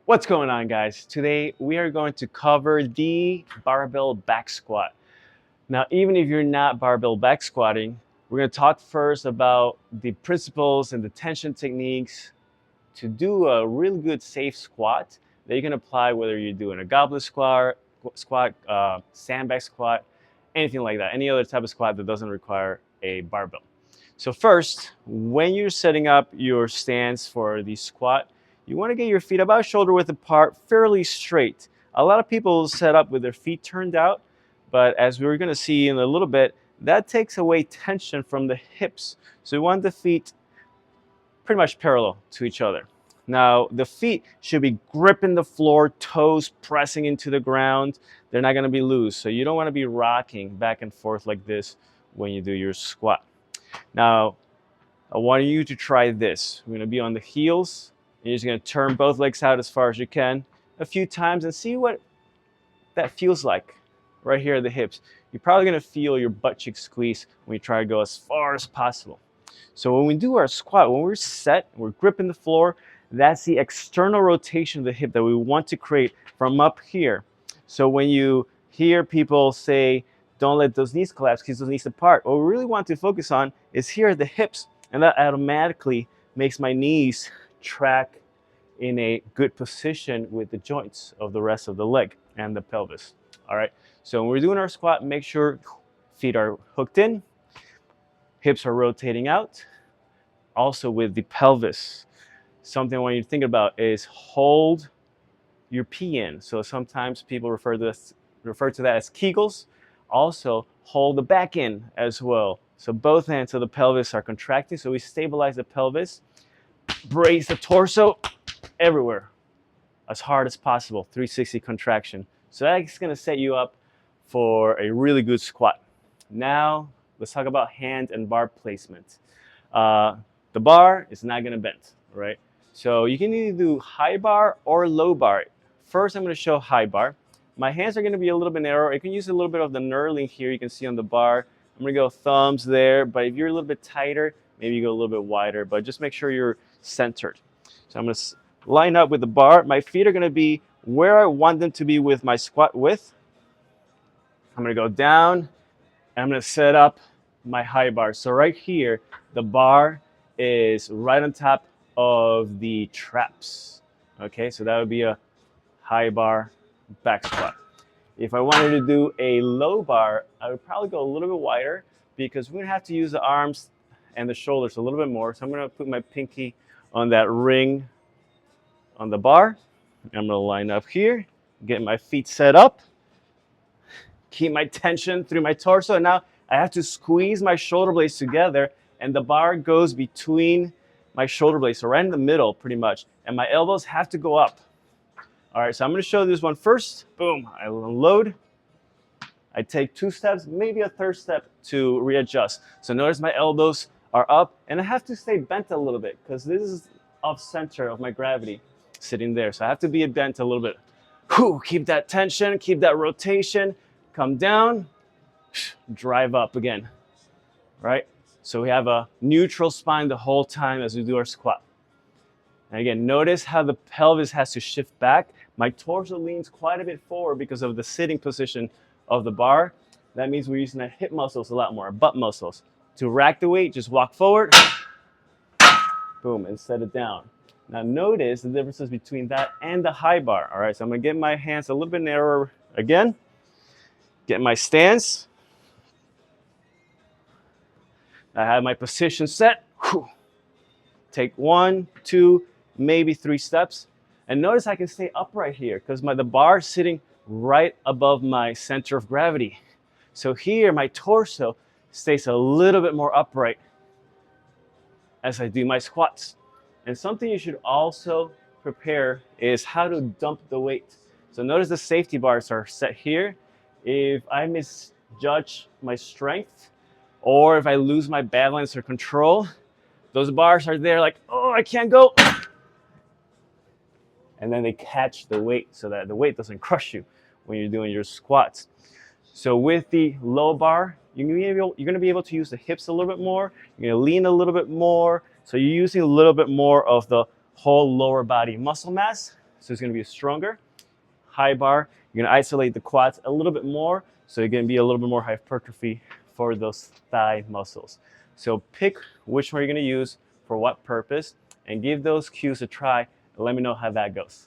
What's going on, guys? Today we are going to cover the barbell back squat. Now, even if you're not barbell back squatting, we're going to talk first about the principles and the tension techniques to do a really good safe squat that you can apply whether you're doing a goblet squat, sandbag squat, anything like that, any other type of squat that doesn't require a barbell. So first, when you're setting up your stance for the squat, you want to get your feet about shoulder width apart, fairly straight. A lot of people set up with their feet turned out, but as we're going to see in a little bit, that takes away tension from the hips. So we want the feet pretty much parallel to each other. Now, the feet should be gripping the floor, toes pressing into the ground. They're not going to be loose. So you don't want to be rocking back and forth like this when you do your squat. Now, I want you to try this. We're going to be on the heels. You're just going to turn both legs out as far as you can a few times and see what that feels like right here at the hips. You're probably going to feel your butt cheek squeeze when you try to go as far as possible. So when we do our squat, when we're set, we're gripping the floor, that's the external rotation of the hip that we want to create from up here. So when you hear people say, don't let those knees collapse, keep those knees apart, what we really want to focus on is here at the hips, and that automatically makes my knees track in a good position with the joints of the rest of the leg and the pelvis. All right, so when we're doing our squat, make sure feet are hooked in, hips are rotating out. Also with the pelvis, something I want you to think about is hold your pee in. So sometimes people refer to that as Kegels. Also hold the back in as well. So both ends of the pelvis are contracting. So we stabilize the pelvis, brace the torso everywhere as hard as possible, 360 contraction. So that's going to set you up for a really good squat. Now let's talk about hand and bar placement. The bar is not going to bend, right? So you can either do high bar or low bar. First, I'm going to show high bar. My hands are going to be a little bit narrow. You can use a little bit of the knurling here. You can see on the bar. I'm going to go thumbs there, but if you're a little bit tighter, maybe you go a little bit wider, but just make sure you're centered. So I'm going to line up with the bar. My feet are going to be where I want them to be with my squat width. I'm going to go down, and I'm going to set up my high bar. So right here, the bar is right on top of the traps. Okay, so that would be a high bar back squat. If I wanted to do a low bar, I would probably go a little bit wider because we're gonna have to use the arms and the shoulders a little bit more. So I'm gonna put my pinky on that ring on the bar. I'm gonna line up here, get my feet set up, keep my tension through my torso, and now I have to squeeze my shoulder blades together, and the bar goes between my shoulder blades, so right in the middle pretty much, and my elbows have to go up. All right, so I'm going to show this one first. Boom, I unload. I take 2 steps, maybe a third step to readjust. So notice my elbows are up, and I have to stay bent a little bit because this is off center of my gravity sitting there. So I have to be bent a little bit. Whew, keep that tension, keep that rotation, come down, drive up again, right? So we have a neutral spine the whole time as we do our squat. And again, notice how the pelvis has to shift back. My torso leans quite a bit forward because of the sitting position of the bar. That means we're using our hip muscles a lot more, our butt muscles. To rack the weight, just walk forward, boom, and set it down. Now notice the differences between that and the high bar. All right, so I'm gonna get my hands a little bit narrower again, get my stance. I have my position set. Whew. Take 1, 2, maybe 3 steps. And notice I can stay upright here because the bar is sitting right above my center of gravity. So here, my torso stays a little bit more upright as I do my squats. And something you should also prepare is how to dump the weight. So notice the safety bars are set here. If I misjudge my strength, or if I lose my balance or control, those bars are there like, oh, I can't go. And then they catch the weight so that the weight doesn't crush you when you're doing your squats. So with the low bar, you're going to be able to use the hips a little bit more. You're going to lean a little bit more. So you're using a little bit more of the whole lower body muscle mass. So it's going to be stronger. High bar, you're going to isolate the quads a little bit more, so you're going to be a little bit more hypertrophy for those thigh muscles. So pick which one you're going to use for what purpose, and give those cues a try, and let me know how that goes.